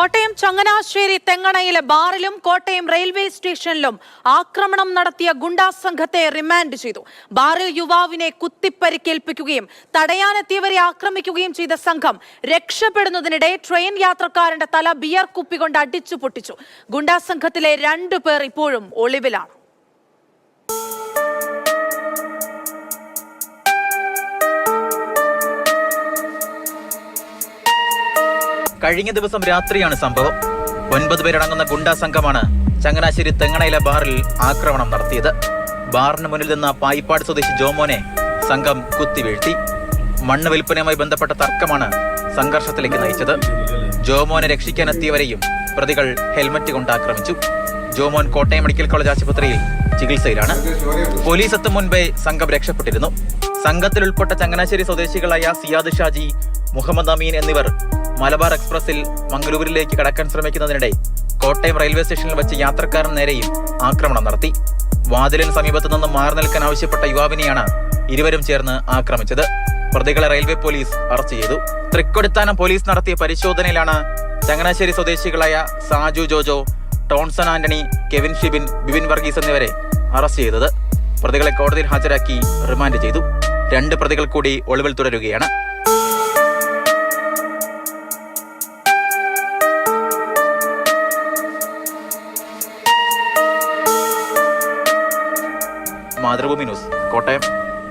Kottayam Changanassery തെങ്ങണയിലെ ബാറിലും Kottayam railway സ്റ്റേഷനിലും ആക്രമണം നടത്തിയ ഗുണ്ടാ സംഘത്തെ റിമാൻഡ് ചെയ്തു. ബാറിൽ യുവാവിനെ കുത്തിപ്പരിക്കേൽപ്പിക്കുകയും തടയാനെത്തിയവരെ ആക്രമിക്കുകയും ചെയ്ത സംഘം രക്ഷപ്പെടുന്നതിനിടെ ട്രെയിൻ യാത്രക്കാരന്റെ തല ബിയർ കുപ്പി കൊണ്ട് അടിച്ചു പൊട്ടിച്ചു. ഗുണ്ടാ സംഘത്തിലെ 2 പേർ ഇപ്പോഴും ഒളിവിലാണ്. കഴിഞ്ഞ ദിവസം രാത്രിയാണ് സംഭവം. 9 പേരടങ്ങുന്ന ഗുണ്ടാ സംഘമാണ് ചങ്ങനാശ്ശേരി തെങ്ങണയിലെ ബാറിൽ ആക്രമണം നടത്തിയത്. ബാറിന് മുന്നിൽ നിന്ന പായിപ്പാട് സ്വദേശി ജോമോനെ സംഘം കുത്തിവീഴ്ത്തി. മണ്ണ് വിൽപ്പനയുമായി ബന്ധപ്പെട്ട തർക്കമാണ് സംഘർഷത്തിലേക്ക് നയിച്ചത്. ജോമോനെ രക്ഷിക്കാനെത്തിയവരെയും പ്രതികൾ ഹെൽമറ്റ് കൊണ്ട് ആക്രമിച്ചു. ജോമോൻ കോട്ടയം മെഡിക്കൽ കോളേജ് ആശുപത്രിയിൽ ചികിത്സയിലാണ്. പോലീസ് എത്തും മുൻപേ സംഘം രക്ഷപ്പെട്ടിരുന്നു. സംഘത്തിൽ ഉൾപ്പെട്ട ചങ്ങനാശ്ശേരി സ്വദേശികളായ സിയാദ് ഷാജി, മുഹമ്മദ് അമീൻ എന്നിവർ മലബാർ എക്സ്പ്രസിൽ മംഗളൂരിലേക്ക് കടക്കാൻ ശ്രമിക്കുന്നതിനിടെ കോട്ടയം റെയിൽവേ സ്റ്റേഷനിൽ വെച്ച് യാത്രക്കാരൻ നേരെയും ആക്രമണം നടത്തി. വാതിലിന് സമീപത്തു നിന്നും മാറി നിൽക്കാൻ ആവശ്യപ്പെട്ട യുവാവിനെയാണ് ഇരുവരും ചേർന്ന് ആക്രമിച്ചത്. പ്രതികളെ റെയിൽവേ പോലീസ് അറസ്റ്റ് ചെയ്തു. തൃക്കൊടിത്താനം പോലീസ് നടത്തിയ പരിശോധനയിലാണ് ചങ്ങനാശ്ശേരി സ്വദേശികളായ സാജു ജോജോ, ടോൺസൺ ആന്റണി, കെവിൻ ഷിബിൻ, ബിബിൻ വർഗീസ് എന്നിവരെ അറസ്റ്റ് ചെയ്തത്. പ്രതികളെ കോടതിയിൽ ഹാജരാക്കി റിമാൻഡ് ചെയ്തു. 2 പ്രതികൾ കൂടി ഒളിവിൽ തുടരുകയാണ്. മാതൃഭൂമി ന്യൂസ്, കോട്ടയം.